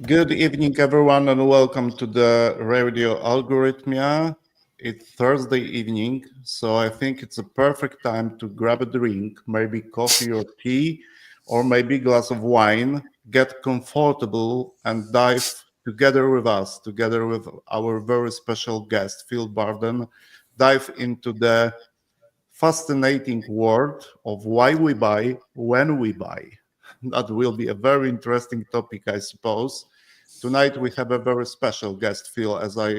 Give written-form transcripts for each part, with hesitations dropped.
Good evening, everyone, and welcome to the Radio Algorithmia. It's Thursday evening, so I think it's a perfect time to grab a drink, maybe coffee or tea, or maybe a glass of wine, get comfortable, and dive together with us, together with our very special guest, Phil Barden, dive into the fascinating world of why we buy when we buy. That will be a very interesting topic, I suppose. Tonight we have a very special guest, Phil, as I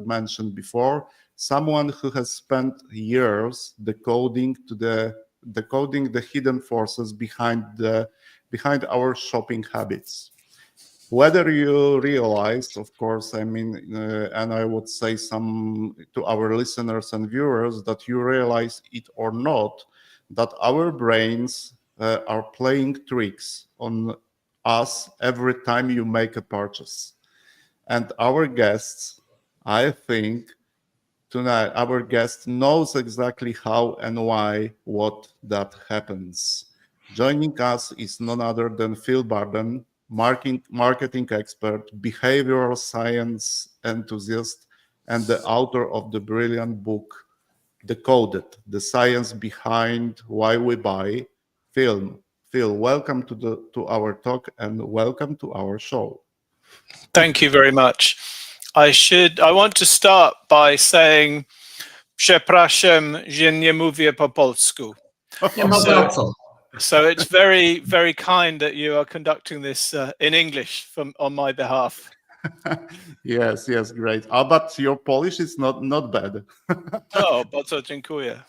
mentioned before, someone who has spent years decoding the hidden forces behind our shopping habits. Whether you realize, of course, and I would say some to our listeners and viewers that you realize it or not, that our brains are playing tricks on us every time you make a purchase. And our guests, I think tonight, our guest knows exactly how and why what that happens. Joining us is none other than Phil Barden, marketing expert, behavioral science enthusiast, and the author of the brilliant book Decoded, the science behind why we buy film. Phil, welcome to our talk and welcome to our show. Thank you very much. I want to start by saying przepraszam, że nie mówię po polsku. So it's very, very kind that you are conducting this in English on my behalf. Yes, great. But your Polish is not bad. Bardzo dziękuję.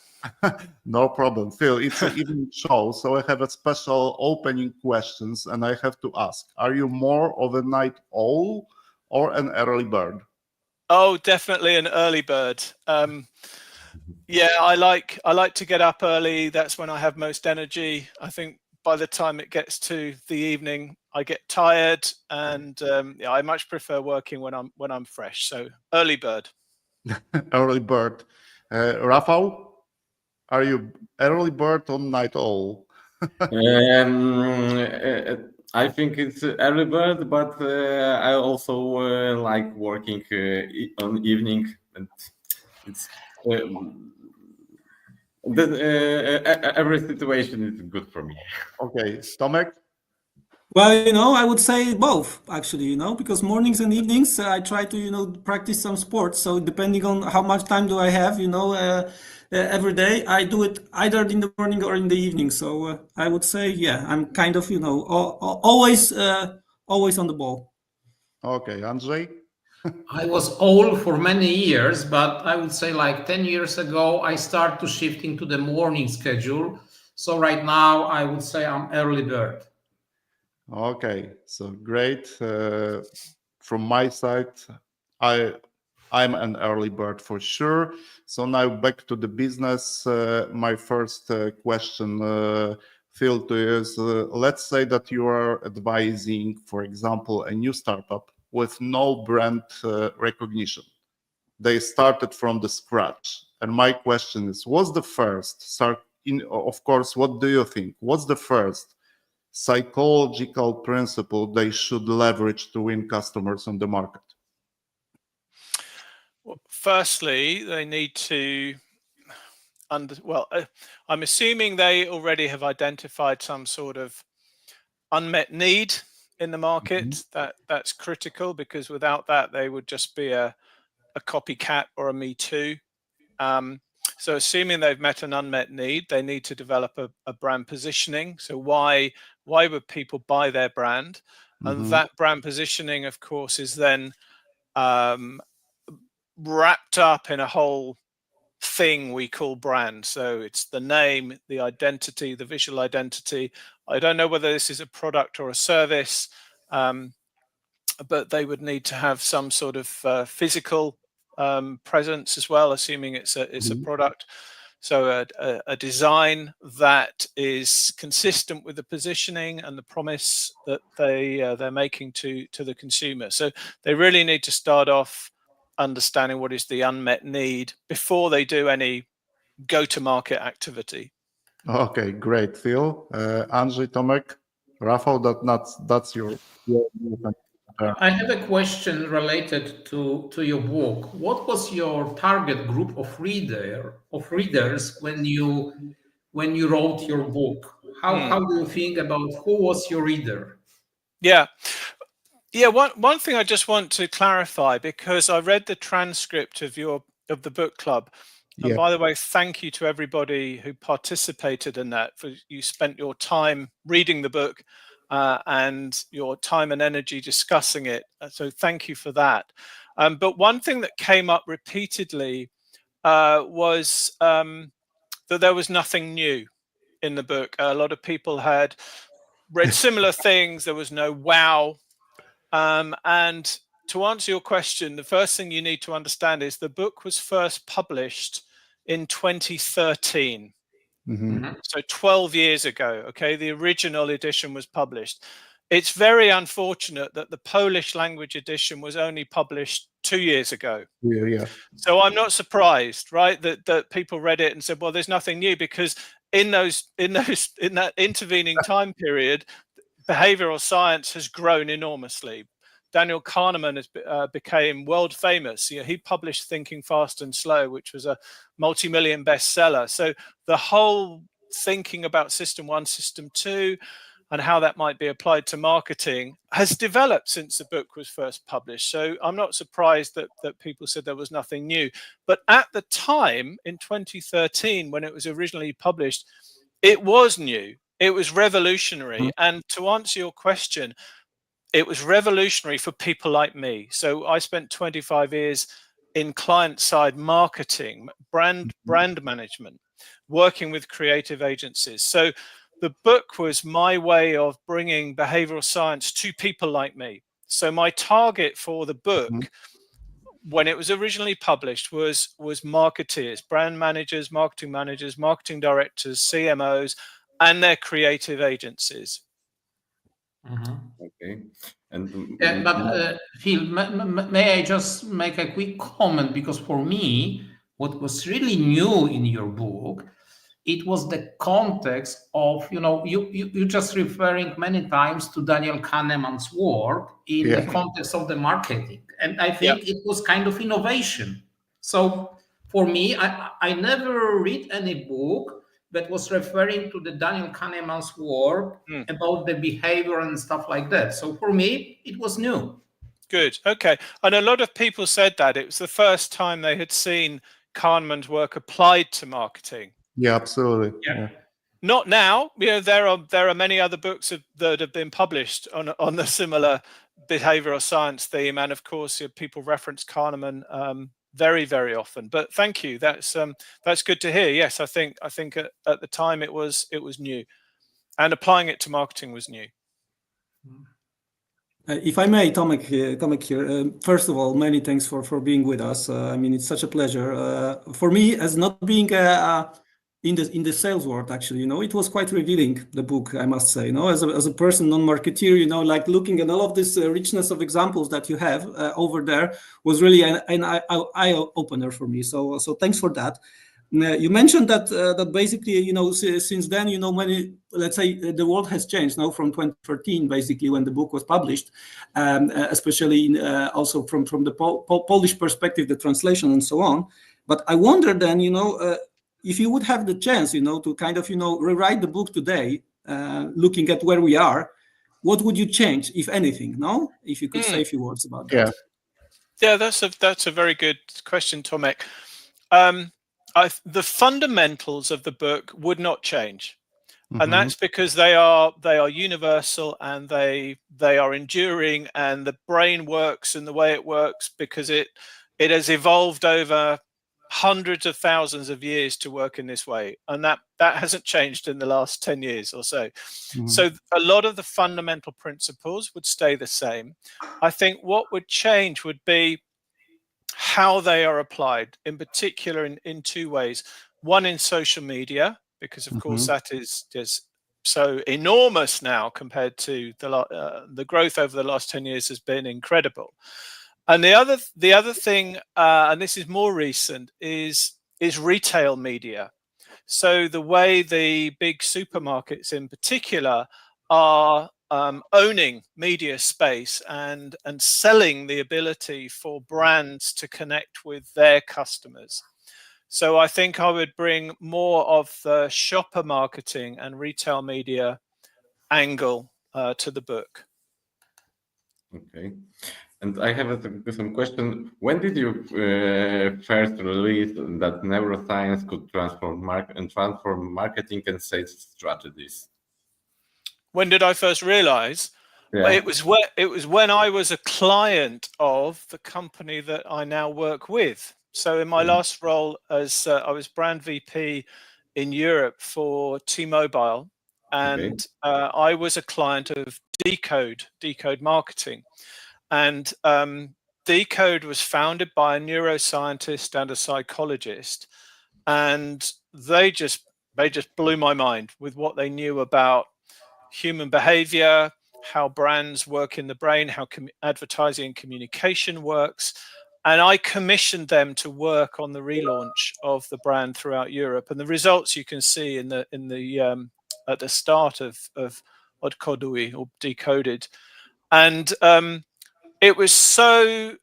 No problem, Phil. It's an evening show, so I have a special opening questions, and I have to ask: are you more of a night owl or an early bird? Oh, definitely an early bird. Yeah, I like to get up early. That's when I have most energy. I think by the time it gets to the evening, I get tired, and yeah, I much prefer working when I'm fresh. So early bird. Early bird. Rafał, are you early bird or night owl? I think it's early bird, but I also like working on evening, and it's every situation is good for me. Okay, Tomek. Well, I would say both actually, because mornings and evenings I try to, practice some sports. So depending on how much time do I have, every day I do it either in the morning or in the evening. So I would say, yeah, I'm kind of, always on the ball. Okay, Andrzej. I was old for many years, but I would say like 10 years ago, I started to shift into the morning schedule. So right now, I would say I'm early bird. Okay, so great. From my side, I'm an early bird for sure. So now back to the business. My first question, Phil, to you is: let's say that you are advising, for example, a new startup with no brand recognition. They started from the scratch, and my question is: what's the first? Of course, what do you think? What's the first psychological principle they should leverage to win customers on the market? Well, firstly, they need to I'm assuming they already have identified some sort of unmet need in the market. That's critical, because without that, they would just be a copycat or a me too. So assuming they've met an unmet need, they need to develop a brand positioning. So why would people buy their brand? And that brand positioning, of course, is then wrapped up in a whole thing we call brand. So it's the name, the identity, the visual identity. I don't know whether this is a product or a service, but they would need to have some sort of physical presence as well, assuming it's a product. So a design that is consistent with the positioning and the promise that they're making to the consumer. So they really need to start off understanding what is the unmet need before they do any go-to-market activity. Okay, great, Phil. Andrzej, Tomek, Rafał, that's your I have a question related to your book. What was your target group of readers when you wrote your book? How do you think about who was your reader? Yeah. One thing I just want to clarify, because I read the transcript of the book club. And Yeah. by the way, thank you to everybody who participated in that. For you spent your time reading the book and your time and energy discussing it. So thank you for that. But one thing that came up repeatedly was that there was nothing new in the book. A lot of people had read similar things. There was no wow. And to answer your question, the first thing you need to understand is the book was first published in 2013. So 12 years ago, okay, the original edition was published. It's very unfortunate that the Polish language edition was only published 2 years ago. Yeah. So I'm not surprised, right, that people read it and said, well, there's nothing new, because in that intervening time period, behavioral science has grown enormously. Daniel Kahneman has became world famous. He published Thinking Fast and Slow, which was a multi-million bestseller. So the whole thinking about system 1, system 2, and how that might be applied to marketing has developed since the book was first published. So I'm not surprised that people said there was nothing new. But at the time, in 2013, when it was originally published, it was new. It was revolutionary. And to answer your question, it was revolutionary for people like me. So I spent 25 years in client-side marketing, brand management, working with creative agencies. So the book was my way of bringing behavioral science to people like me. So my target for the book, when it was originally published, was marketeers, brand managers, marketing directors, CMOs, and their creative agencies. Okay. And But Phil, may I just make a quick comment? Because for me, what was really new in your book, it was the context of, you just referring many times to Daniel Kahneman's work in the context of the marketing. And I think it was kind of innovation. So for me, I never read any book that was referring to the Daniel Kahneman's work about the behavior and stuff like that. So for me, it was new. Good. Okay. And a lot of people said that it was the first time they had seen Kahneman's work applied to marketing. Yeah, absolutely. Yeah. Not now. There are many other books that have been published on the similar behavioral science theme, and of course, people reference Kahneman very, very often. But thank you. That's good to hear. Yes, I think at the time it was new, and applying it to marketing was new. If I may, Tomek here. First of all, many thanks for being with us. I mean, it's such a pleasure. For me, as not being in the sales world, actually, it was quite revealing, the book, I must say. As a person, non-marketeer, like looking at all of this richness of examples that you have over there was really an eye-opener for me. So thanks for that. You mentioned that basically, since then, many, let's say, the world has changed now from 2013, basically, when the book was published, especially also from the Polish perspective, the translation and so on. But I wonder then, if you would have the chance, to kind of, rewrite the book today, looking at where we are, what would you change, if anything? No, if you could say a few words about that. Yeah, that's a very good question, Tomek. The fundamentals of the book would not change, and that's because they are universal, and they are enduring, and the brain works in the way it works because it has evolved over hundreds of thousands of years to work in this way, and that hasn't changed in the last 10 years or so. So a lot of the fundamental principles would stay the same. I think what would change would be how they are applied, in particular in two ways. One, in social media, because of course that is just so enormous now compared to the growth over the last 10 years has been incredible. And the other thing, and this is more recent, is retail media. So the way the big supermarkets in particular are owning media space and selling the ability for brands to connect with their customers. So I think I would bring more of the shopper marketing and retail media angle to the book. Okay. And I have some question. When did you first release that neuroscience could transform marketing and sales strategies? When did I first realize? Yeah. It was when I was a client of the company that I now work with. So in my last role as I was brand VP in Europe for T-Mobile, and I was a client of Decode Marketing. And Decode was founded by a neuroscientist and a psychologist, and they just blew my mind with what they knew about human behavior, how brands work in the brain, how advertising and communication works. And I commissioned them to work on the relaunch of the brand throughout Europe. And the results you can see in the at the start of Odkodui or Decoded. And it was so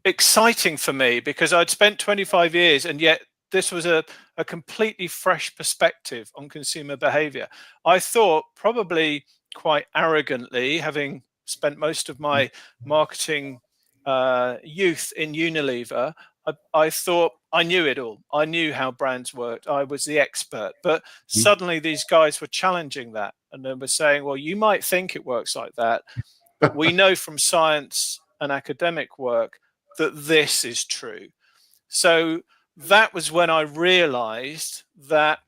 exciting for me because I'd spent 25 years and yet this was a completely fresh perspective on consumer behavior. I thought, probably quite arrogantly, having spent most of my marketing youth in Unilever, I thought I knew it all. I knew how brands worked. I was the expert. But suddenly these guys were challenging that. And they were saying, well, you might think it works like that, but we know from science and academic work that this is true. So that was when I realized that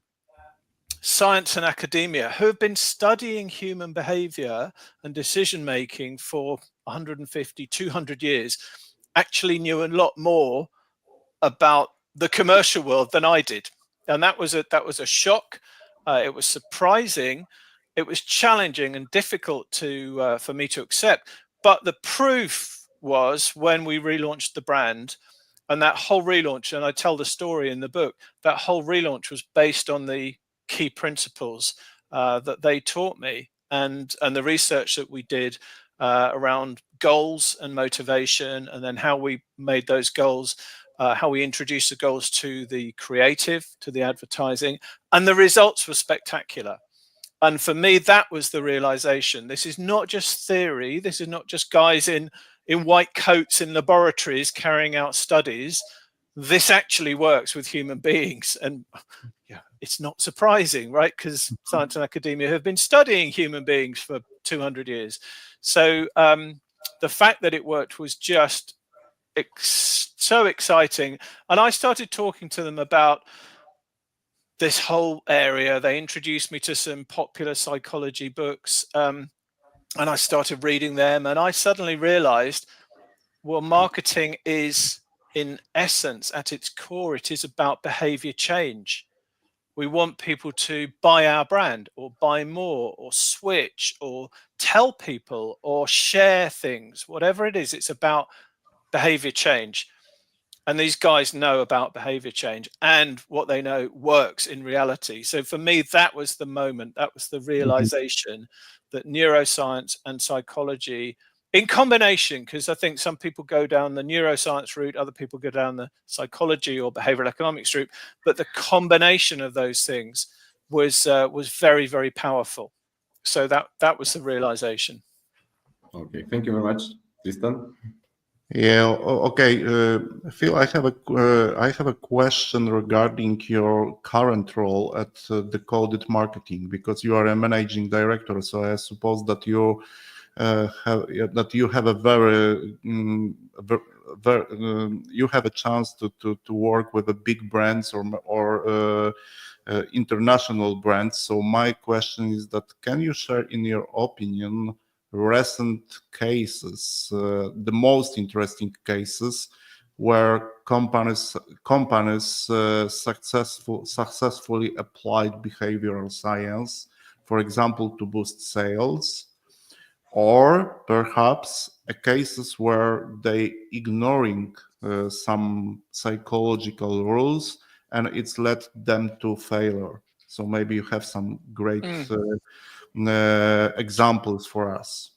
science and academia, who have been studying human behavior and decision making for 150, 200 years, actually knew a lot more about the commercial world than I did. And that was a shock. It was surprising. It was challenging and difficult for me to accept. But the proof was when we relaunched the brand, and that whole relaunch, and I tell the story in the book, that whole relaunch was based on the key principles that they taught me, and the research that we did around goals and motivation, and then how we made those goals, how we introduced the goals to the creative, to the advertising, and the results were spectacular. And for me, that was the realization. This is not just theory. This is not just guys in white coats in laboratories carrying out studies. This actually works with human beings. And yeah, it's not surprising, right? Because science and academia have been studying human beings for 200 years. So the fact that it worked was just so exciting. And I started talking to them about this whole area. They introduced me to some popular psychology books, and I started reading them, and I suddenly realized, well, marketing is, in essence, at its core, it is about behavior change. We want people to buy our brand or buy more or switch or tell people or share things, whatever it is, it's about behavior change. And these guys know about behavior change, and what they know works in reality. So for me, that was the moment, that was the realization that neuroscience and psychology in combination, because I think some people go down the neuroscience route, other people go down the psychology or behavioral economics route, but the combination of those things was very, very powerful. So that was the realization. Okay, thank you very much, Tristan. Yeah. Okay, Phil, I have a question regarding your current role at Decoded Marketing, because you are a managing director. So I suppose that you have a very you have a chance to work with the big brands or international brands. So my question is that, can you share, in your opinion, recent cases, the most interesting cases where companies successfully applied behavioral science, for example, to boost sales, or perhaps cases where they ignoring some psychological rules and it's led them to failure? So maybe you have some great examples for us?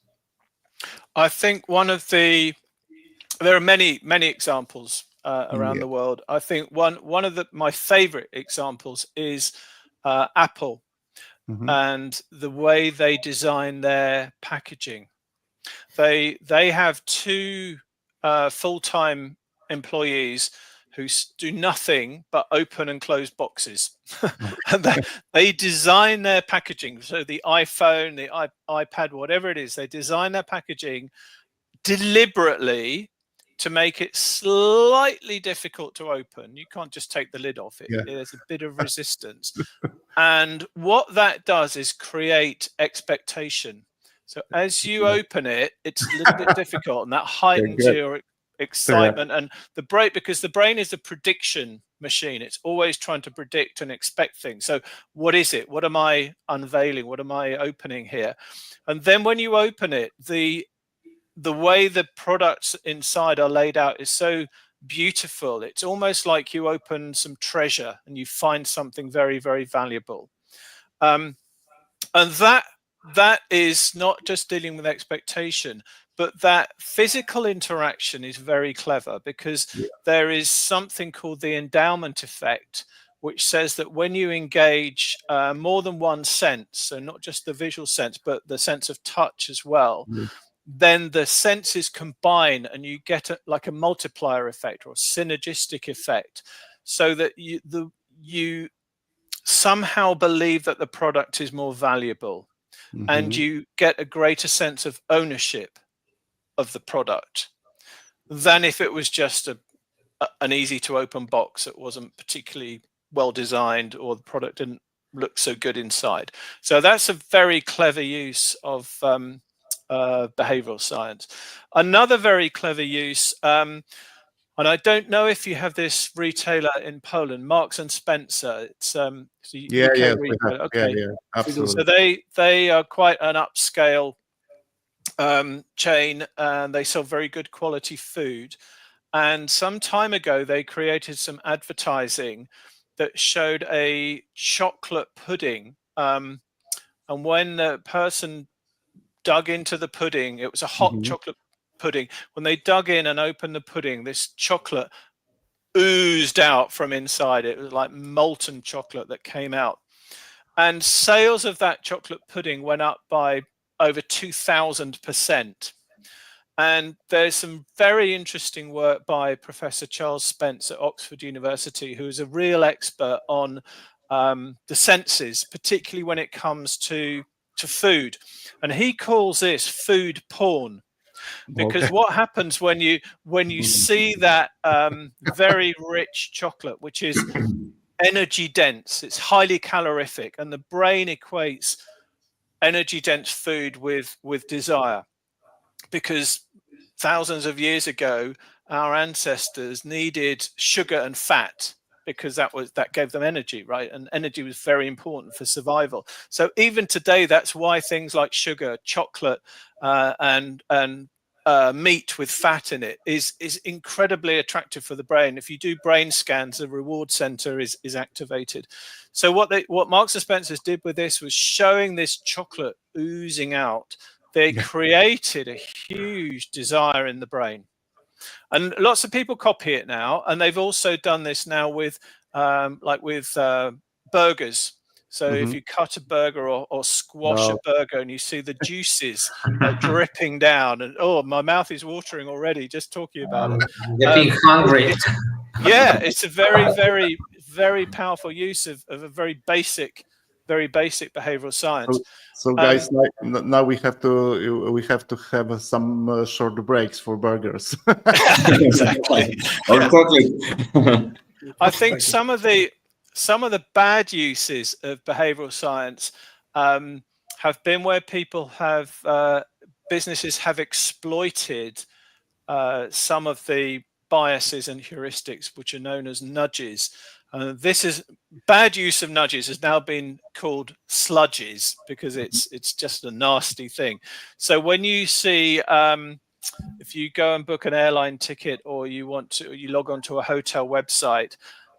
I think there are many examples around the world. I think one of my favorite examples is Apple and the way they design their packaging. They have two full-time employees who do nothing but open and close boxes. And they design their packaging. So the iPhone, the iPad, whatever it is, they design their packaging deliberately to make it slightly difficult to open. You can't just take the lid off it. There's a bit of resistance. And what that does is create expectation. So as you open it, it's a little bit difficult, and that heightens your excitement. And the brain, because the brain is a prediction machine, it's always trying to predict and expect things. So what is it? What am I unveiling? What am I opening here? And then when you open it, the way the products inside are laid out is so beautiful. It's almost like you open some treasure and you find something very, very valuable. And that is not just dealing with expectation, but that physical interaction is very clever, because there is something called the endowment effect, which says that when you engage more than one sense, so not just the visual sense, but the sense of touch as well, then the senses combine and you get like a multiplier effect or a synergistic effect, so that you somehow believe that the product is more valuable, and you get a greater sense of ownership of the product than if it was just an easy to open box that wasn't particularly well designed, or the product didn't look so good inside. So that's a very clever use of behavioral science. Another very clever use, and I don't know if you have this retailer in Poland, Marks and Spencer. It's UK retailer. Okay, absolutely. So they are quite an upscale chain, and they sell very good quality food. And some time ago, they created some advertising that showed a chocolate pudding. And when the person dug into the pudding, it was a hot chocolate pudding. When they dug in and opened the pudding, this chocolate oozed out from inside. It was like molten chocolate that came out. And sales of that chocolate pudding went up by over 2,000%. And there's some very interesting work by Professor Charles Spence at Oxford University, who is a real expert on the senses, particularly when it comes to food. And he calls this food porn, because what happens when you see that very rich chocolate, which is energy dense, it's highly calorific, and the brain equates energy dense food with desire, because thousands of years ago our ancestors needed sugar and fat, because that gave them energy, right? And energy was very important for survival. So even today, that's why things like sugar, chocolate, and meat with fat in it is incredibly attractive for the brain. If you do brain scans, the reward center is activated. So what Marks and Spencer did with this was showing this chocolate oozing out. They created a huge desire in the brain. And lots of people copy it now, and they've also done this now with burgers. So if you cut a burger or squash a burger, and you see the juices dripping down, and my mouth is watering already just talking about it. Getting hungry. It's a very, very, very powerful use of a very basic behavioral science. So guys, now we have to have some short breaks for burgers. Exactly. I think some of the bad uses of behavioral science have been where people businesses have exploited some of the biases and heuristics, which are known as nudges. This is bad use of nudges has now been called sludges, because it's just a nasty thing. So when you see, if you go and book an airline ticket, or you log onto a hotel website,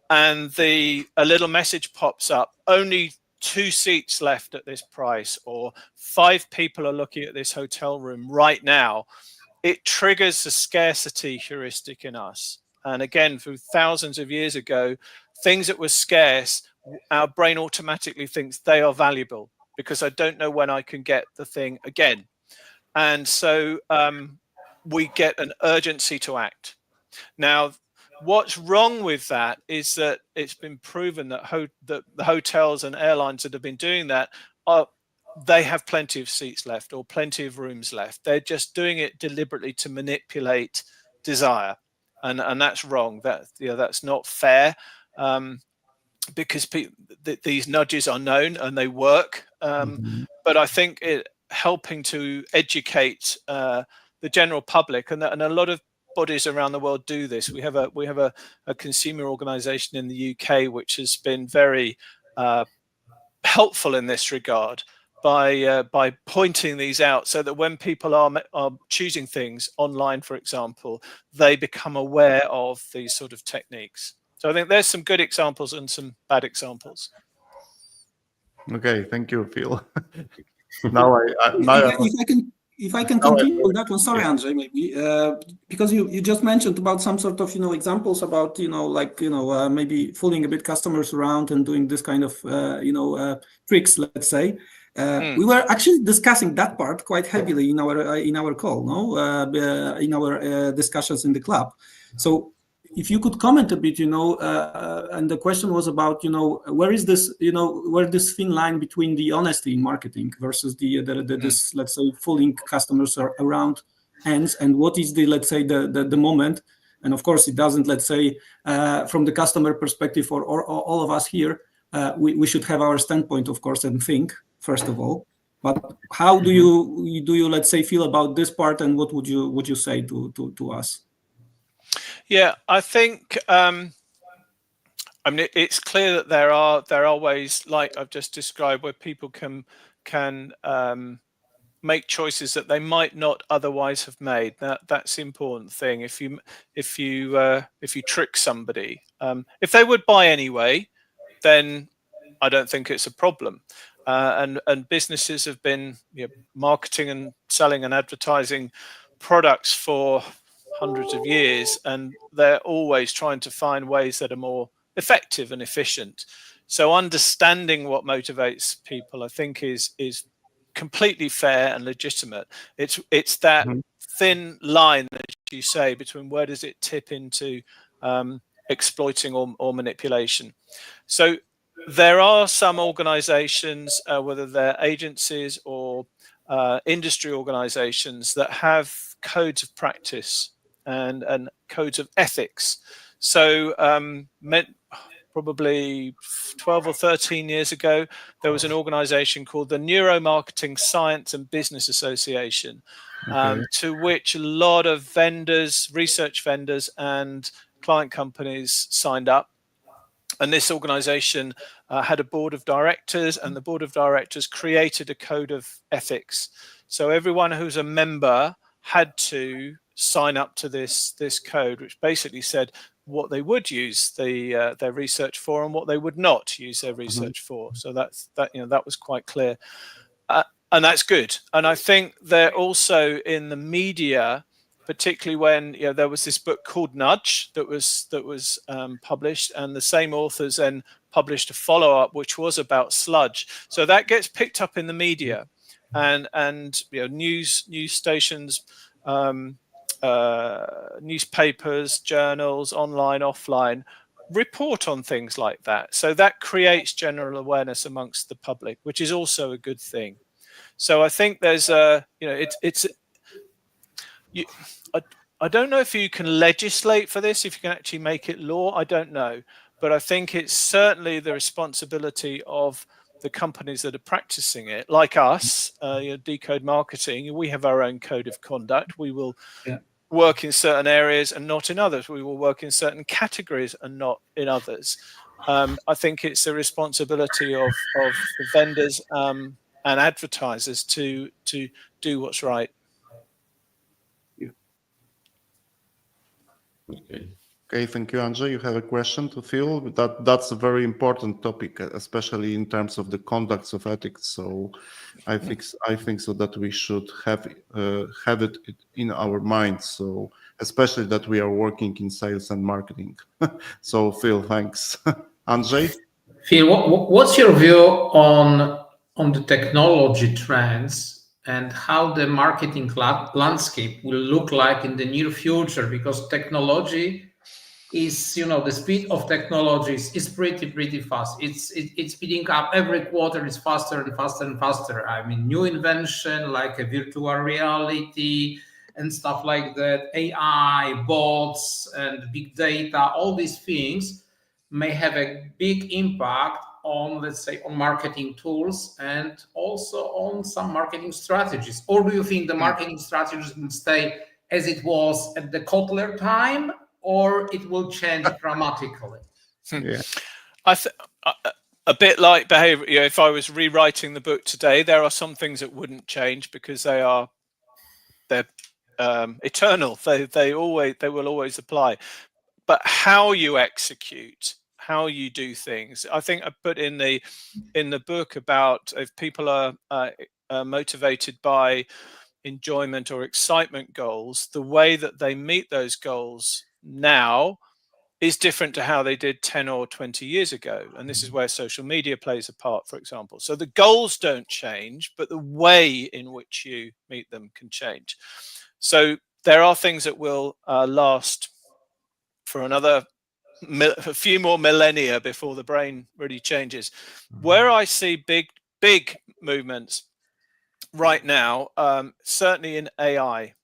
and a little message pops up, only 2 seats left at this price, or 5 people are looking at this hotel room right now, it triggers the scarcity heuristic in us. And again, from thousands of years ago, things that were scarce, our brain automatically thinks they are valuable because I don't know when I can get the thing again. And so we get an urgency to act. Now, what's wrong with that is that it's been proven that the hotels and airlines that have been doing that they have plenty of seats left or plenty of rooms left. They're just doing it deliberately to manipulate desire, and that's wrong. That's not fair, because these nudges are known and they work. But I think helping to educate the general public, and a lot of bodies around the world do this. We have a consumer organization in the UK which has been very helpful in this regard by pointing these out, so that when people are choosing things online, for example, they become aware of these sort of techniques. So I think there's some good examples and some bad examples. Okay, thank you, Phil. Now if I can continue on that one, sorry, Andrzej, maybe because you just mentioned about some sort of examples about maybe fooling a bit customers around and doing this kind of tricks, let's say. We were actually discussing that part quite heavily in our call, in our discussions in the club. So if you could comment a bit, and the question was about, where is this, where this thin line between the honesty in marketing versus this, let's say, fooling customers around ends, and what is the, let's say, the moment. And of course, it doesn't, let's say, from the customer perspective or all of us here, we should have our standpoint, of course, and think, first of all. But how do you, let's say, feel about this part, and what would you say to us? Yeah, I think it's clear that there are ways, like I've just described, where people can make choices that they might not otherwise have made. That's the important thing. If you trick somebody, if they would buy anyway, then I don't think it's a problem. And businesses have been marketing and selling and advertising products for hundreds of years, and they're always trying to find ways that are more effective and efficient. So understanding what motivates people, I think, is completely fair and legitimate. It's that thin line, as you say, between where does it tip into exploiting or manipulation. So there are some organizations, whether they're agencies or industry organizations, that have codes of practice and codes of ethics. So probably 12 or 13 years ago, there was an organization called the Neuromarketing Science and Business Association, to which a lot of vendors, research vendors, and client companies signed up. And this organization had a board of directors, and the board of directors created a code of ethics. So everyone who's a member had to sign up to this code, which basically said what they would use their research for and what they would not use their research for. So that was quite clear, and that's good. And I think they're also in the media, particularly when there was this book called Nudge that was published, and the same authors then published a follow-up which was about sludge. So that gets picked up in the media, and news stations, newspapers, journals, online, offline, report on things like that. So that creates general awareness amongst the public, which is also a good thing. So I think there's I don't know if you can legislate for this, if you can actually make it law, I don't know. But I think it's certainly the responsibility of the companies that are practicing it, like us, Decode Marketing. We have our own code of conduct. We will work in certain areas and not in others. We will work in certain categories and not in others. I think it's the responsibility of the vendors and advertisers to do what's right. Okay. Okay, thank you, Andrzej. You have a question to Phil? That's a very important topic, especially in terms of the conducts of ethics. So, I think so that we should have it in our minds. So, especially that we are working in sales and marketing. So, Phil, thanks. Andrzej? Phil, what's your view on the technology trends and how the marketing landscape will look like in the near future? Because technology is, you know, the speed of technology is pretty fast. It's speeding up every quarter. It's faster and faster and faster. I mean, new invention like a virtual reality and stuff like that, AI, bots, and big data. All these things may have a big impact on, let's say, on marketing tools and also on some marketing strategies. Or do you think the marketing strategies will stay as it was at the Kotler time, or it will change dramatically? Yeah. A bit like behavior. You know, if I was rewriting the book today, there are some things that wouldn't change because they're eternal. They will always apply. But how you execute, how you do things, I think I put in the book about if people are motivated by enjoyment or excitement goals, the way that they meet those goals now is different to how they did 10 or 20 years ago. And this is where social media plays a part, for example. So the goals don't change, but the way in which you meet them can change. So there are things that will last for a few more millennia before the brain really changes. Where I see big movements right now, certainly in AI.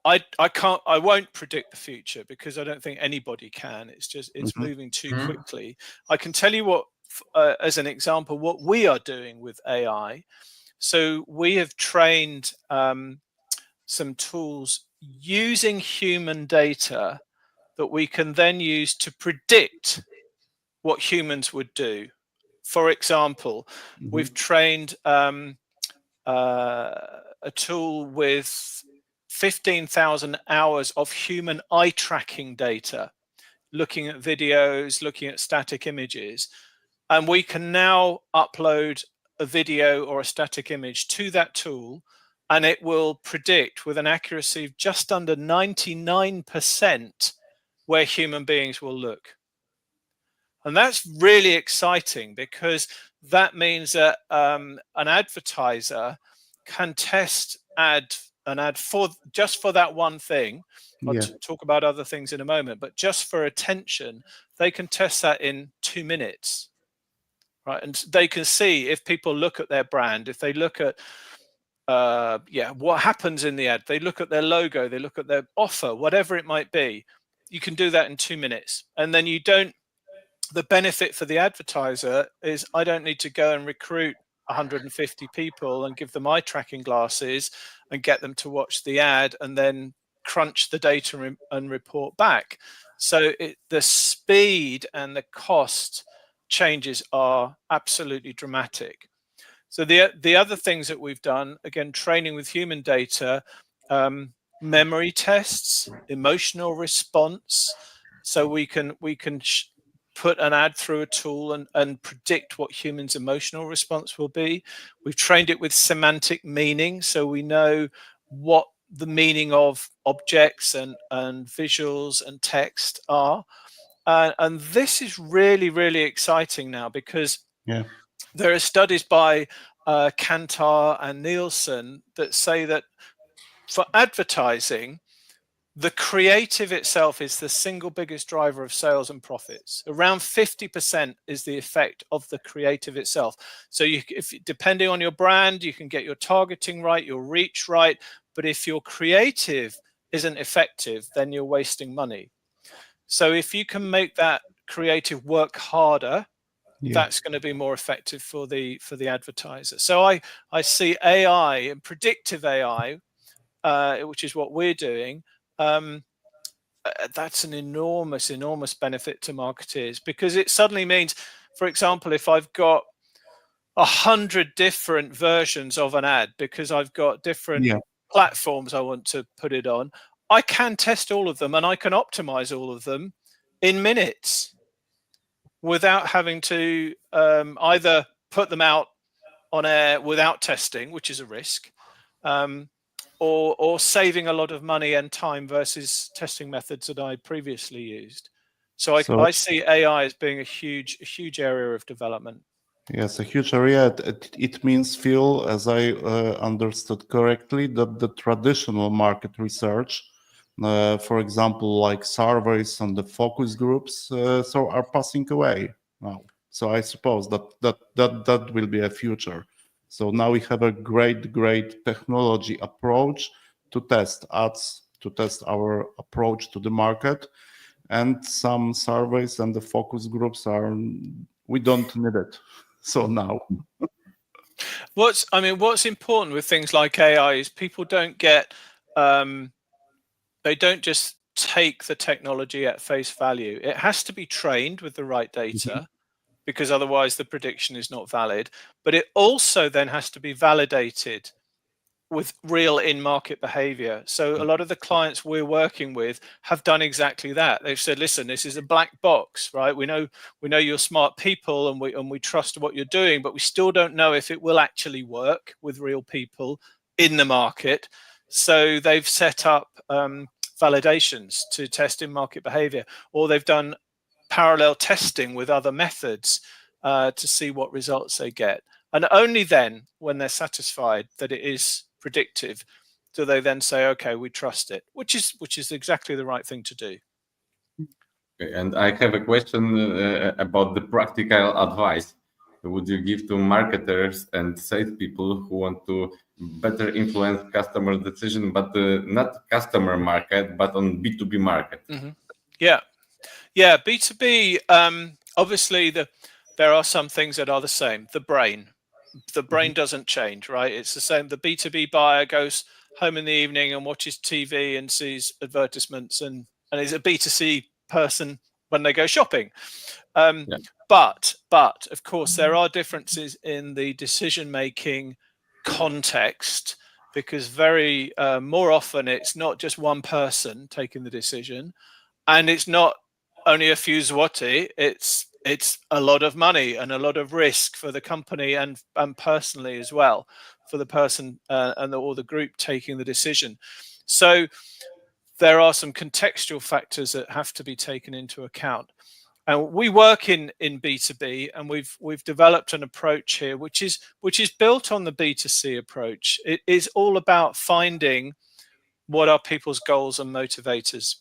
I won't predict the future because I don't think anybody can. It's moving too quickly. I can tell you what, as an example, what we are doing with AI. So we have trained some tools using human data that we can then use to predict what humans would do. For example, we've trained a tool with 15,000 hours of human eye tracking data, looking at videos, looking at static images. And we can now upload a video or a static image to that tool, and it will predict with an accuracy of just under 99% where human beings will look. And that's really exciting because that means that an advertiser can test an ad for just for that one thing. I'll talk about other things in a moment, but just for attention, they can test that in 2 minutes, right? And they can see if people look at their brand, if they look at what happens in the ad, they look at their logo, they look at their offer, whatever it might be. You can do that in 2 minutes, and then the benefit for the advertiser is I don't need to go and recruit 150 people and give them eye tracking glasses and get them to watch the ad and then crunch the data and report back. So the speed and the cost changes are absolutely dramatic. So the other things that we've done, again, training with human data, memory tests, emotional response. So we can put an ad through a tool and predict what humans' emotional response will be. We've trained it with semantic meaning, so we know what the meaning of objects and visuals and text are. And this is really, really exciting now because there are studies by Kantar and Nielsen that say that for advertising, the creative itself is the single biggest driver of sales and profits. Around 50% is the effect of the creative itself. So if depending on your brand, you can get your targeting right, your reach right. But if your creative isn't effective, then you're wasting money. So if you can make that creative work harder, that's going to be more effective for the advertiser. So I see AI and predictive AI, which is what we're doing. That's an enormous benefit to marketers because it suddenly means, for example, if I've got 100 different versions of an ad because I've got different platforms I want to put it on, I can test all of them and I can optimize all of them in minutes without having to either put them out on air without testing, which is a risk, or saving a lot of money and time versus testing methods that I previously used. So I see AI as being a huge area of development. Yes, a huge area. It means, Phil, as I understood correctly, that the traditional market research, for example, like surveys and the focus groups, so are passing away now. So I suppose that will be a future. So now we have a great technology approach to test ads, to test our approach to the market, and some surveys and the focus groups we don't need it. So now, what's important with things like AI is people don't get, they don't just take the technology at face value. It has to be trained with the right data, because otherwise the prediction is not valid. But it also then has to be validated with real in-market behavior. So a lot of the clients we're working with have done exactly that. They've said, listen, this is a black box, right? We know you're smart people and we trust what you're doing, but we still don't know if it will actually work with real people in the market. So they've set up validations to test in-market behavior, or they've done parallel testing with other methods to see what results they get. And only then, when they're satisfied that it is predictive, do they then say, okay, we trust it, which is exactly the right thing to do. Okay, and I have a question about the practical advice. Would you give to marketers and salespeople who want to better influence customer decision, but not customer market, but on B2B market? Yeah, B2B. Obviously, there are some things that are the same. The brain doesn't change, right? It's the same. The B2B buyer goes home in the evening and watches TV and sees advertisements and is a B2C person when they go shopping. But of course, there are differences in the decision-making context, because very more often it's not just one person taking the decision, and it's not only a few zloty, it's a lot of money and a lot of risk for the company and personally as well for the person or the group taking the decision. So there are some contextual factors that have to be taken into account. And we work in B2B, and we've developed an approach here which is built on the B2C approach. It is all about finding what are people's goals and motivators,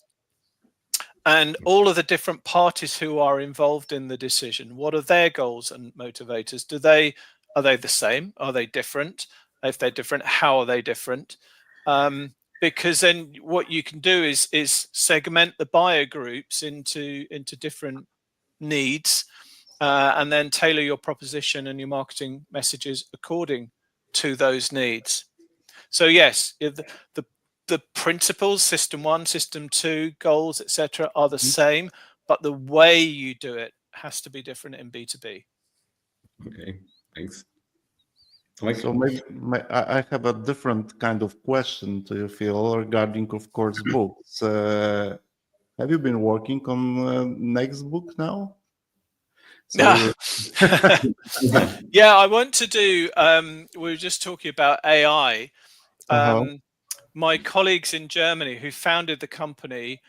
and all of the different parties who are involved in the decision. What are their goals and motivators? Are they the same? Are they different? If they're different, how are they different? Because then what you can do is segment the buyer groups into different needs, and then tailor your proposition and your marketing messages according to those needs. So yes, the principles, system 1, system 2, goals, etc., are the same, but the way you do it has to be different in B2B. Okay, thanks. So maybe I have a different kind of question to you, Phil, regarding, of course, books. Have you been working on next book now? So, yeah, I want to do. We were just talking about AI. My colleagues in Germany who founded the company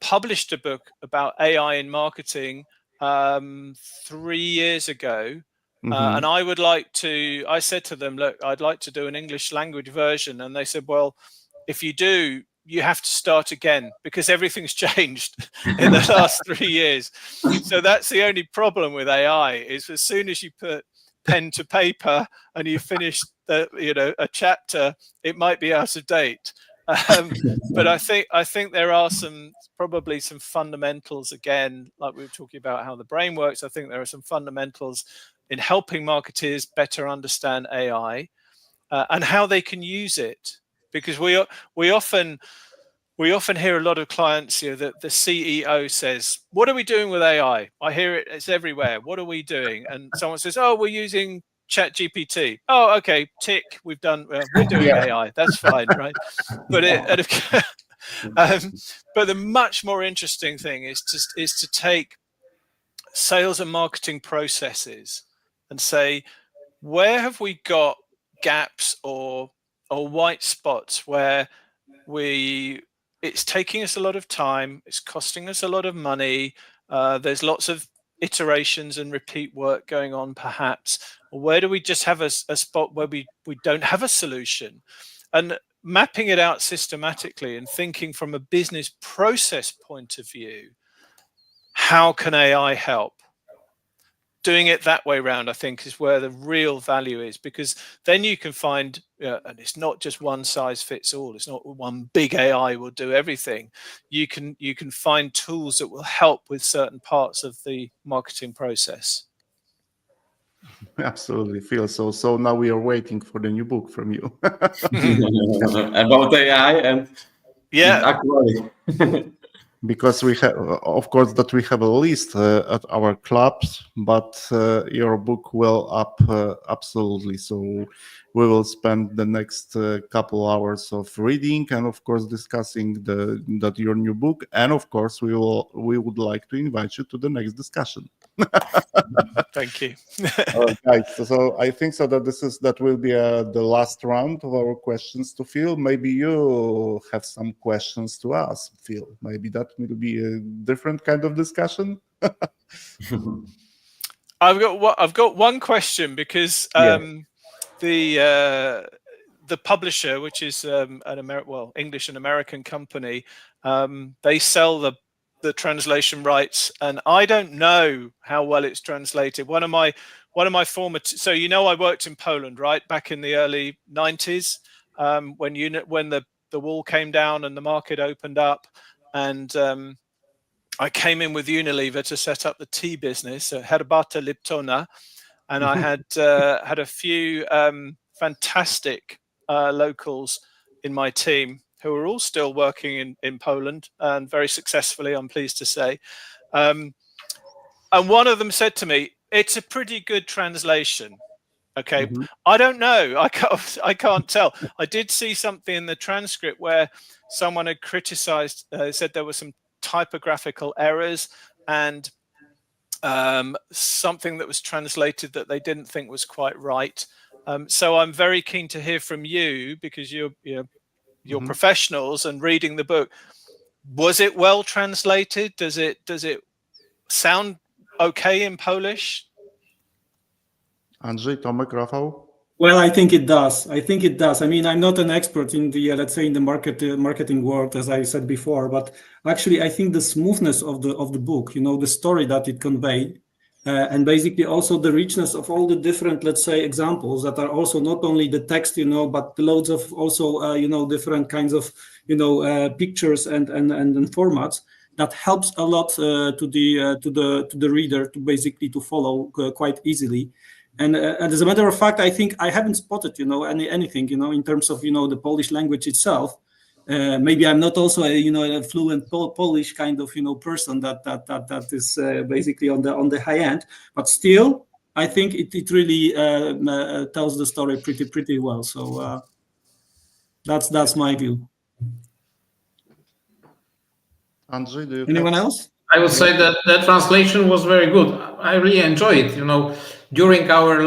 published a book about AI in marketing 3 years ago. And I said to them, look, I'd like to do an English language version. And they said, well, if you do, you have to start again because everything's changed in the last 3 years. So that's the only problem with AI, is as soon as you put pen to paper and you finish a chapter, it might be out of date. But I think there are probably some fundamentals, again, like we were talking about how the brain works. I think there are some fundamentals in helping marketeers better understand AI and how they can use it, because we often hear a lot of clients, that the CEO says, what are we doing with AI? I hear it's everywhere. What are we doing? And someone says, oh, we're using ChatGPT. Oh, okay, tick. We're doing AI. That's fine, right? But But the much more interesting thing is to take sales and marketing processes and say, where have we got gaps or white spots where it's taking us a lot of time, it's costing us a lot of money, there's lots of iterations and repeat work going on perhaps, or where do we just have a spot where we don't have a solution? And mapping it out systematically and thinking from a business process point of view, how can AI help? Doing it that way around, I think, is where the real value is, because then you can find, and it's not just one size fits all. It's not one big AI will do everything. You can find tools that will help with certain parts of the marketing process. Absolutely, Phil. So now we are waiting for the new book from you. About AI and actually. Because we have, of course, that we have a list at our clubs, but your book will up absolutely. So we will spend the next couple hours of reading and, of course, discussing that your new book. And of course, we would like to invite you to the next discussion. Thank you. Guys, so I think so that will be the last round of our questions to Phil. Maybe you have some questions to ask, Phil. Maybe that will be a different kind of discussion. I've got one question, because the publisher, which is an English and American company, they sell the translation rights, and I don't know how well it's translated. One of my former, so I worked in Poland, right, back in the early 90s, when the wall came down and the market opened up, and I came in with Unilever to set up the tea business, Herbata Liptona, and I had a few fantastic locals in my team who are all still working in Poland, and very successfully, I'm pleased to say. And one of them said to me, "It's a pretty good translation." Okay, I don't know. I can't tell. I did see something in the transcript where someone had criticized, said there were some typographical errors and something that was translated that they didn't think was quite right. So I'm very keen to hear from you, because you're professionals and reading the book. Was it well translated? Does it sound okay in Polish? Andrzej, Tomek, Rafał? Well, I think it does. I mean, I'm not an expert in the, let's say, in the marketing world, as I said before, but actually, I think the smoothness of the book, the story that it conveyed, and basically also the richness of all the different, let's say, examples that are also not only the text, but loads of also, different kinds of, pictures and formats, that helps a lot to the reader to basically to follow quite easily. And as a matter of fact, I think I haven't spotted, anything, in terms of, the Polish language itself. Maybe I'm not also a fluent Polish kind of, person that is basically on the high end, but still, I think it really tells the story pretty well. So that's my view. Andrzej, do you Anyone else? I would say that the translation was very good. I really enjoy it. During our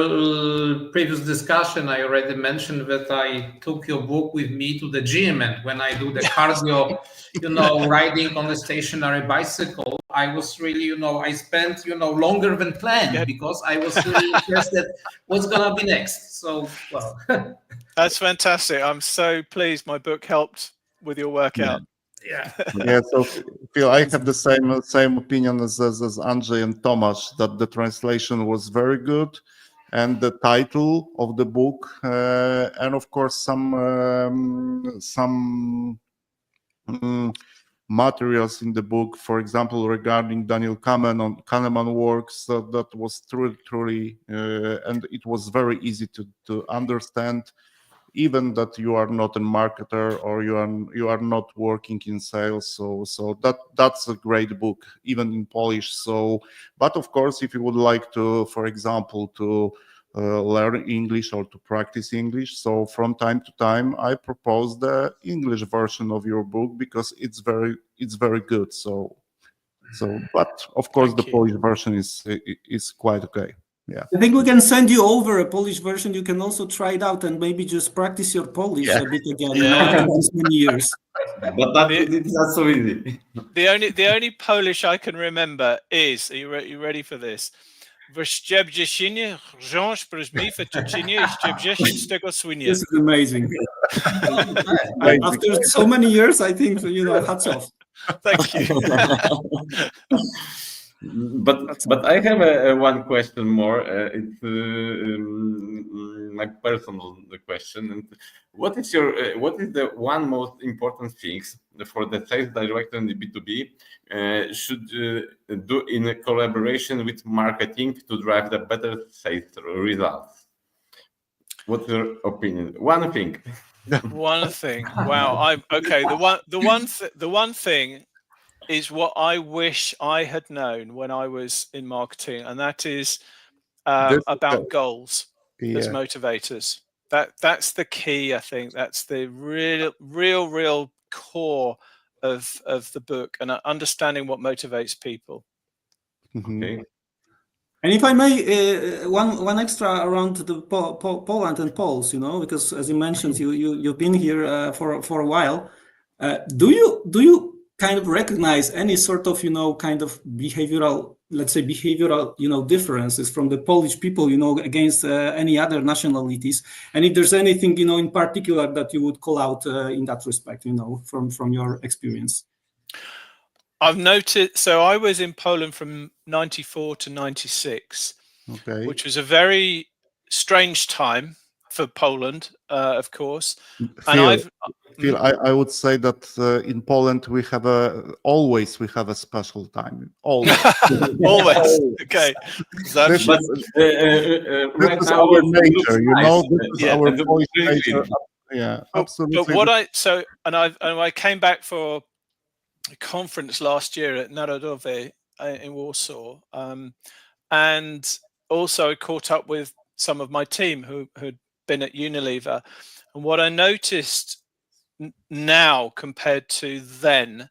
previous discussion, I already mentioned that I took your book with me to the gym, and when I do the cardio, riding on a stationary bicycle, I was really, I spent, longer than planned, because I was really interested what's gonna be next. So, well, that's fantastic. I'm so pleased my book helped with your workout. Yeah. So Phil, I have the same opinion as Andrzej and Tomasz, that the translation was very good, and the title of the book, and of course some materials in the book, for example, regarding Daniel Kahneman works, that was truly, and it was very easy to understand. Even that you are not a marketer or you are not working in sales, so that's a great book, even in Polish. So, but of course, if you would like to, for example, to learn English or to practice English. So from time to time, I propose the English version of your book because it's very good. So, but of course, Thank the you. Polish version is quite okay. Yeah. I think we can send you over a Polish version. You can also try it out and maybe just practice your Polish a bit again, after these many years. But it's not so easy. The only Polish I can remember is, are you ready for this? This is amazing. After so many years, I think, hats off. Thank you. But I have one question more. It's my personal question. And what is the one most important things for the sales director in the B2B should do in a collaboration with marketing to drive the better sales results? What's your opinion? One thing. One thing. Wow. The one thing is what I wish I had known when I was in marketing, and that is about goals as motivators. That's the key. I think that's the real core of the book, and understanding what motivates people. Okay. And if I may, one extra around the Poland and Poles, because as you mentioned, you've been here for a while. Do you kind of recognize any sort of kind of behavioral, let's say differences from the Polish people against any other nationalities, and if there's anything in particular that you would call out in that respect, from your experience? I've noted. So I was in Poland from 94 to 96, which was a very strange time for Poland, of course. Phil, I would say that in Poland we have always a special time. Always. Always. Okay. This is our nature, This is our Polish nature. Yeah, absolutely. But I came back for a conference last year at Narodowe in Warsaw, and also caught up with some of my team who had been at Unilever, and what I noticed now compared to then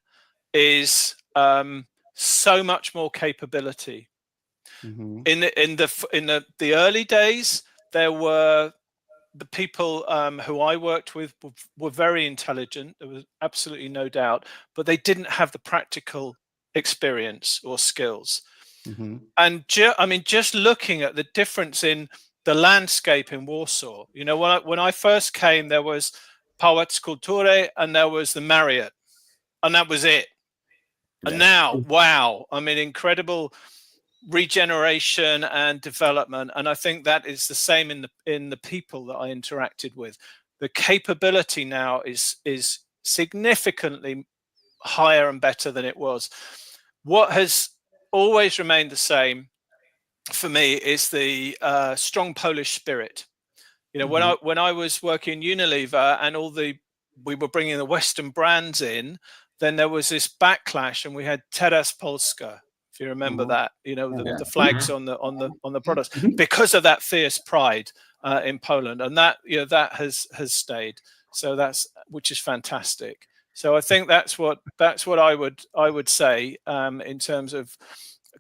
is so much more capability. In the early days, there were the people who I worked with were very intelligent. There was absolutely no doubt, but they didn't have the practical experience or skills. And just looking at the difference in the landscape in Warsaw, when I first came, there was Pałac Kultury and there was the Marriott, and that was it. Yeah. And now, wow, incredible regeneration and development, and I think that is the same in the people that I interacted with. The capability now is significantly higher and better than it was. What has always remained the same for me is the strong Polish spirit. When I was working Unilever and we were bringing the Western brands in, then there was this backlash, and we had Teraz Polska. If you remember that, the flags on the products, because of that fierce pride in Poland, and that has stayed. So which is fantastic. So I think that's what I would say in terms of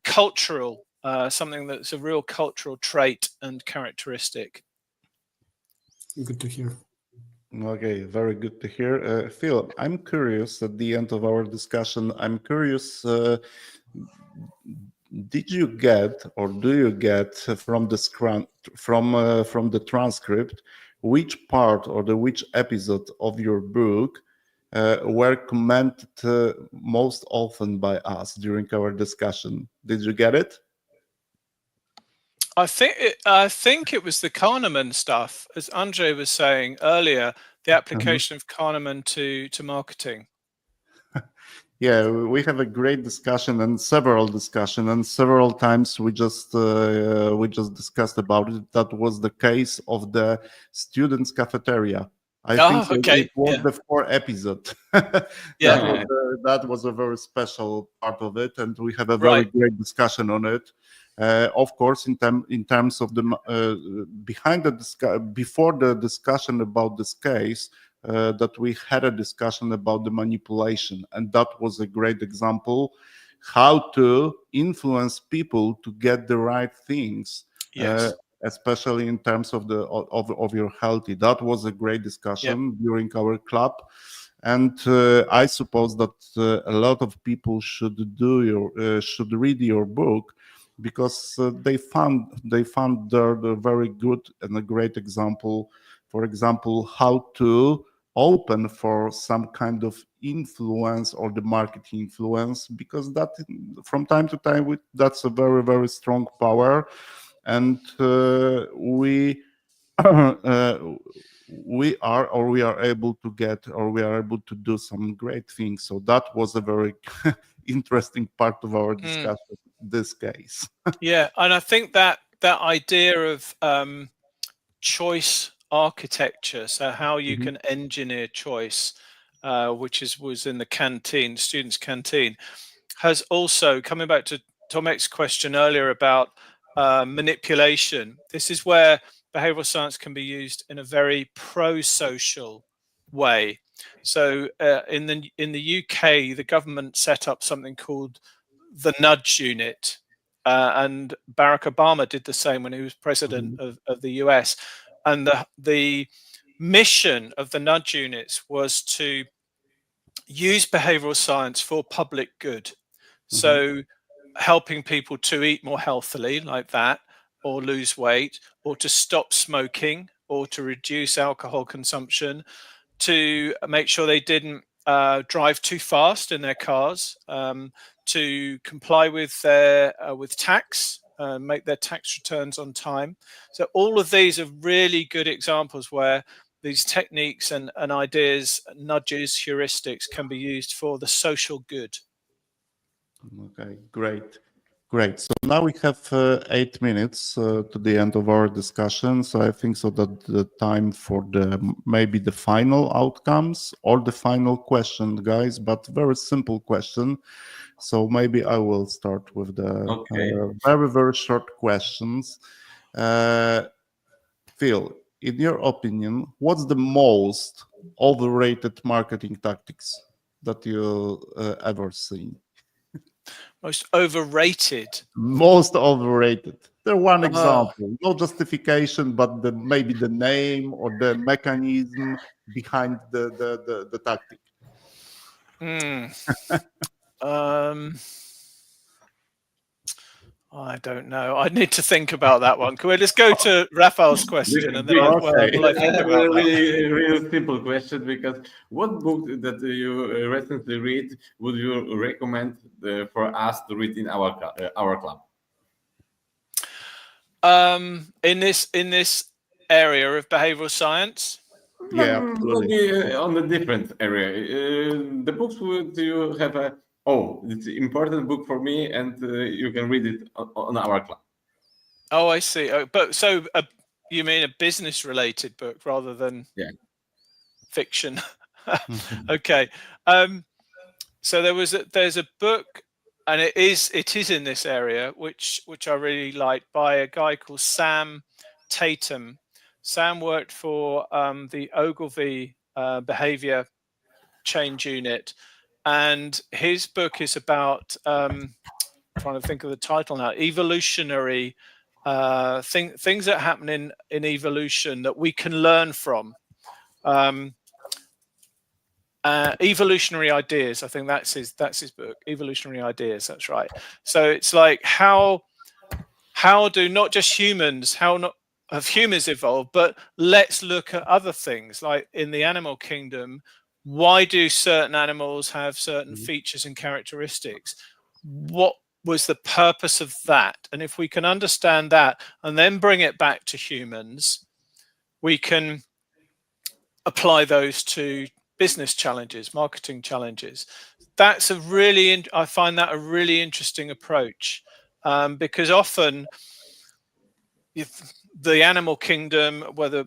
cultural, something that's a real cultural trait and characteristic. Good to hear. Okay, very good to hear. Phil, I'm curious at the end of our discussion, did you get, or do you get from the transcript, which part or which episode of your book were commented most often by us during our discussion? Did you get it? I think it was the Kahneman stuff, as Andrzej was saying earlier, the application of Kahneman to marketing. Yeah, we have a great discussion and several times we just discussed about it. That was the case of the students' cafeteria. I think it was the 4th episode. That was a very special part of it, and we have a very great discussion on it. Of course, in terms of the before the discussion about this case, that we had a discussion about the manipulation, and that was a great example how to influence people to get the right things. Yes. Especially in terms of of your healthy. That was a great discussion during our club, and I suppose that a lot of people should should read your book, because they found there the very good and a great example. For example, how to open for some kind of influence or the market influence, because that from time to time that's a very, very strong power. And we are able to get, or we are able to do some great things. So that was a very interesting part of our discussion, this case. Yeah, and I think that idea of choice architecture, so how you can engineer choice, which was in the canteen, students' canteen, has also, coming back to Tomek's question earlier about manipulation. This is where behavioral science can be used in a very pro-social way. So in the UK, the government set up something called the Nudge Unit, and Barack Obama did the same when he was president of the US. And the mission of the Nudge Units was to use behavioral science for public good. So helping people to eat more healthily, like that, or lose weight, or to stop smoking, or to reduce alcohol consumption, to make sure they didn't drive too fast in their cars, to comply with their with tax, make their tax returns on time. So all of these are really good examples where these techniques and ideas, nudges, heuristics can be used for the social good. Okay, great. So now we have 8 minutes to the end of our discussion. So I think so that the time for maybe the final outcomes or the final question, guys, but very simple question. So maybe I will start with the very, very short questions. Phil, in your opinion, what's the most overrated marketing tactics that you ever seen? Most overrated. Most overrated. There one example, no justification, but maybe the name or the mechanism behind the tactic. I don't know. I need to think about that one. Can we just go to Rafael's question and then I'll think about that? Really simple question, because what book that you recently read would you recommend for us to read in our club? In this area of behavioral science? Yeah, absolutely. On a different area. The books would you have it's an important book for me, and you can read it on our club. Oh, I see. But so you mean a business-related book rather than fiction? Okay. So there's a book, and it is in this area, which I really like, by a guy called Sam Tatum. Sam worked for the Ogilvy Behavior Change Unit, and his book is about trying to think of the title now, evolutionary things that happen in evolution that we can learn from. Evolutionary ideas, I think that's his book, Evolutionary Ideas. That's right. So it's like how do not just humans, have humans evolved, but let's look at other things, like in the animal kingdom. Why do certain animals have certain features and characteristics? What was the purpose of that? And if we can understand that and then bring it back to humans, we can apply those to business challenges, marketing challenges. That's I find that a really interesting approach, because often the animal kingdom, whether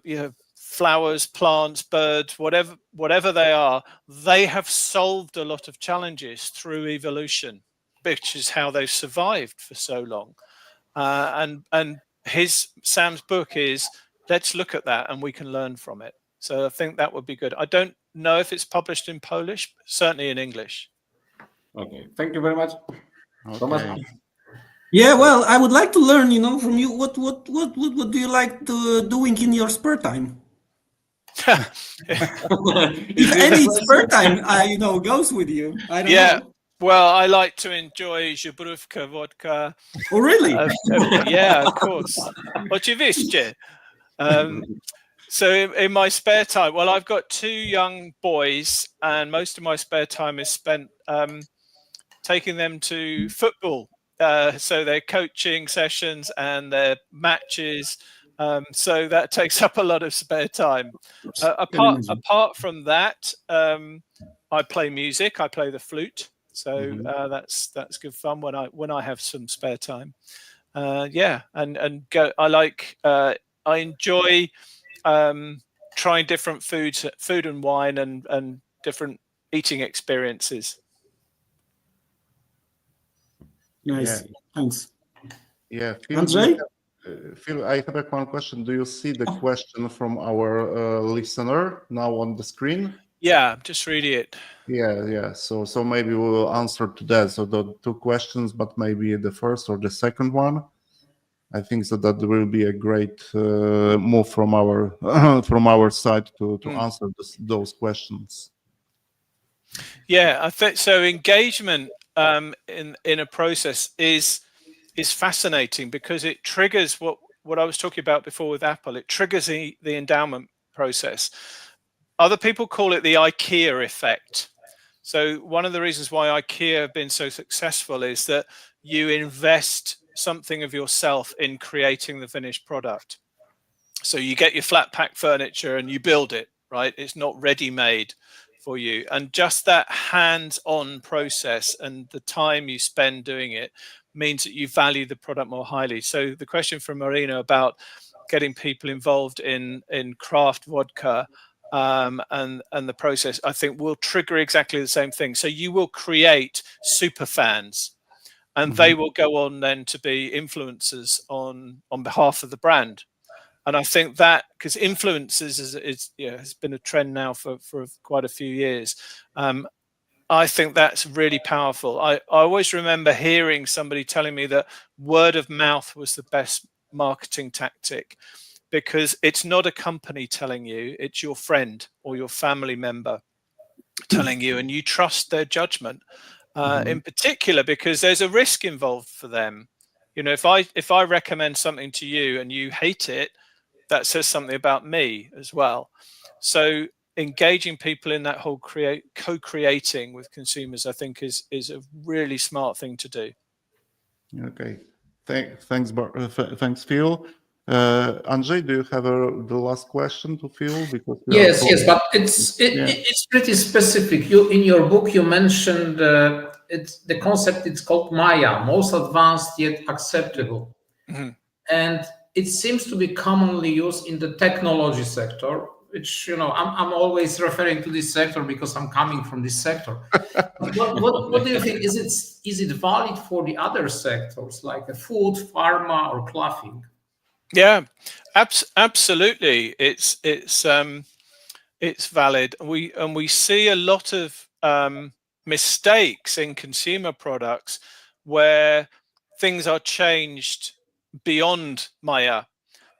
flowers, plants, birds, whatever they are, they have solved a lot of challenges through evolution, which is how they've survived for so long. and Sam's book is, let's look at that and we can learn from it. So I think that would be good. I don't know if it's published in Polish, but certainly in English. Okay, thank you very much, Thomas. Okay. Yeah, well, I would like to learn, from you. What do you like doing in your spare time? If any spare time, goes with you. I don't know. Well, I like to enjoy żubrówka, vodka. Oh, really? Yeah, of course. Oczywiście. So in my spare time, well, I've got 2 young boys, and most of my spare time is spent taking them to football. So their coaching sessions and their matches. So that takes up a lot of spare time. Apart from that, I play music. I play the flute. So that's good fun when I have some spare time. And go. I enjoy trying different food and wine and different eating experiences. Nice. Yeah. Thanks. Yeah, Andrzej? Phil, I have one question. Do you see the question from our listener now on the screen? Yeah, just read it. Yeah. So maybe we'll answer to that. So the 2 questions, but maybe the first or the second one. I think that will be a great move from our from our side to answer those questions. Yeah, I think so. Engagement in a process is fascinating because it triggers what I was talking about before with Apple. It triggers the endowment process. Other people call it the IKEA effect. So one of the reasons why IKEA have been so successful is that you invest something of yourself in creating the finished product. So you get your flat pack furniture and you build it, right? It's not ready made for you. And just that hands-on process and the time you spend doing it means that you value the product more highly. So the question from Marina about getting people involved in craft vodka and the process, I think will trigger exactly the same thing. So you will create super fans, and they will go on then to be influencers on behalf of the brand. And I think that because influencers has been a trend now for quite a few years. I think that's really powerful. I always remember hearing somebody telling me that word of mouth was the best marketing tactic, because it's not a company telling you, it's your friend or your family member telling you, and you trust their judgment. In particular, because there's a risk involved for them. If I recommend something to you and you hate it, that says something about me as well. So engaging people in that whole co-creating with consumers, I think is a really smart thing to do. Okay, thanks, Phil. Andrzej, do you have the last question to Phil? Because yes, but it's pretty specific. In your book you mentioned the concept. It's called Maya, most advanced yet acceptable, and it seems to be commonly used in the technology sector. Which I'm always referring to this sector because I'm coming from this sector. What do you think? Is it valid for the other sectors like food, pharma, or clothing? Yeah, absolutely. It's valid. We see a lot of mistakes in consumer products where things are changed beyond Maya,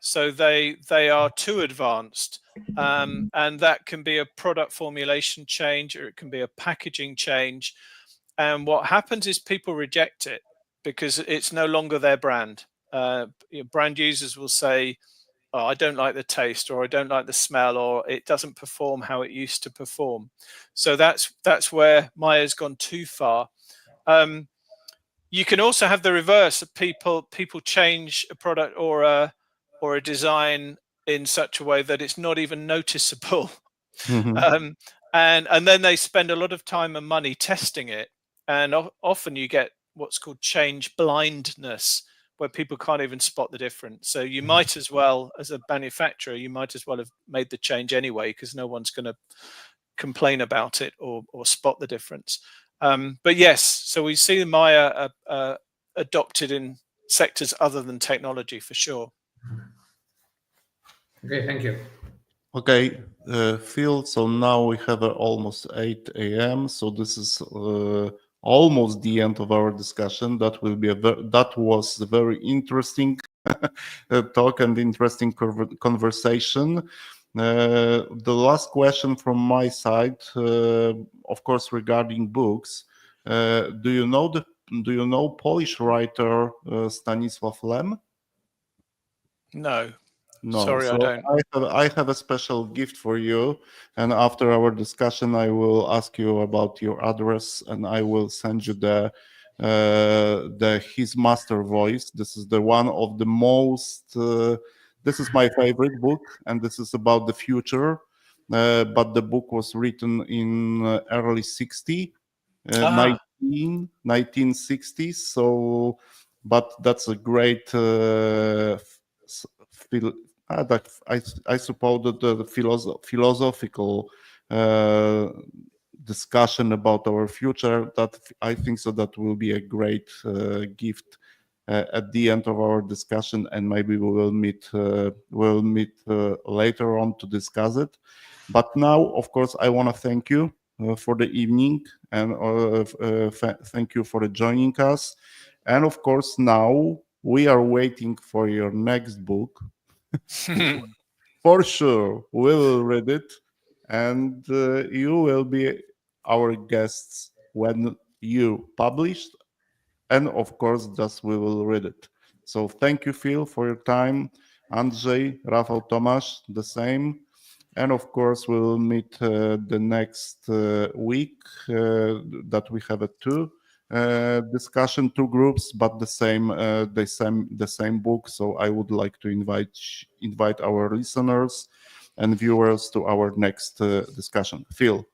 so they are too advanced, and that can be a product formulation change, or it can be a packaging change. And what happens is people reject it because it's no longer their brand. Brand users will say, oh, I don't like the taste, or I don't like the smell, or it doesn't perform how it used to perform. So that's where Maya's gone too far. You can also have the reverse of people change a product or a design in such a way that it's not even noticeable. And then they spend a lot of time and money testing it. And often you get what's called change blindness, where people can't even spot the difference. So you might as well, as a manufacturer, you might as well have made the change anyway, because no one's going to complain about it or spot the difference. But yes, so we see Maya adopted in sectors other than technology for sure. Okay, thank you. Okay, Phil, so now we have almost 8 a.m. So this is almost the end of our discussion. That will be that was a very interesting talk and interesting conversation. The last question from my side, of course, regarding books. Do you know Polish writer Stanisław Lem? No. No, Sorry, so I don't. I have a special gift for you, and after our discussion, I will ask you about your address, and I will send you the his master voice. This is the one of the most. This is my favorite book, and this is about the future. But the book was written in early 1960s. So, but that's a great. I suppose that the philosophical discussion about our future, that I think so that will be a great gift at the end of our discussion, and maybe we will meet later on to discuss it. But now, of course, I want to thank you for the evening, and thank you for joining us. And of course, now we are waiting for your next book. For sure, we will read it, and you will be our guests when you published, and of course, just we will read it. So thank you, Phil, for your time. Andrzej, Rafał, Tomasz, the same. And of course, we will meet the next week that we have two discussion, two groups, but the same book. So I would like to invite our listeners and viewers to our next discussion. Phil,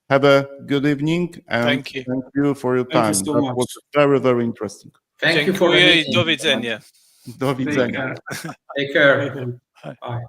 have a good evening, and Thank you for your time. Thank you so That much. was very, very interesting. Thank you for the Dziękuję i meeting. do widzenia. Do widzenia. Take care. Bye.